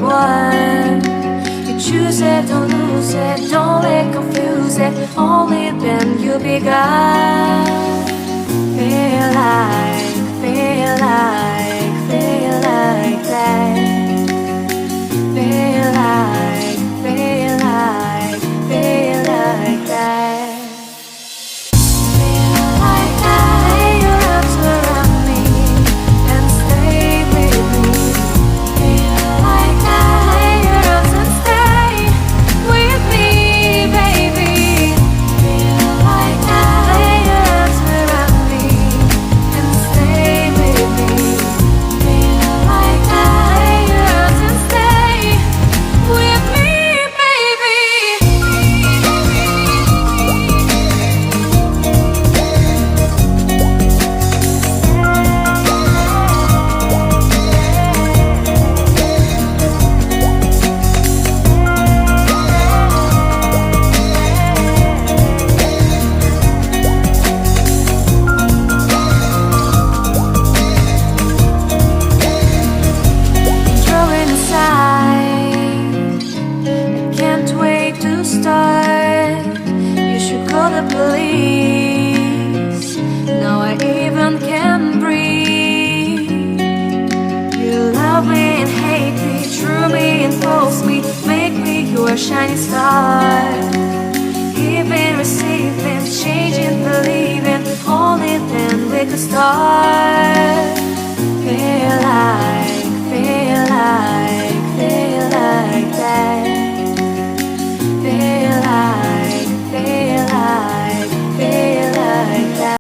one. You choose it, don't lose it, don't let confuse it. Only then you begun. Feel like that. Feel like that. Feel like that. Police. Now I even can breathe. You love me and hate me, true me and false me, make me your shining star. Giving, receiving, changing, believing, only then we could start.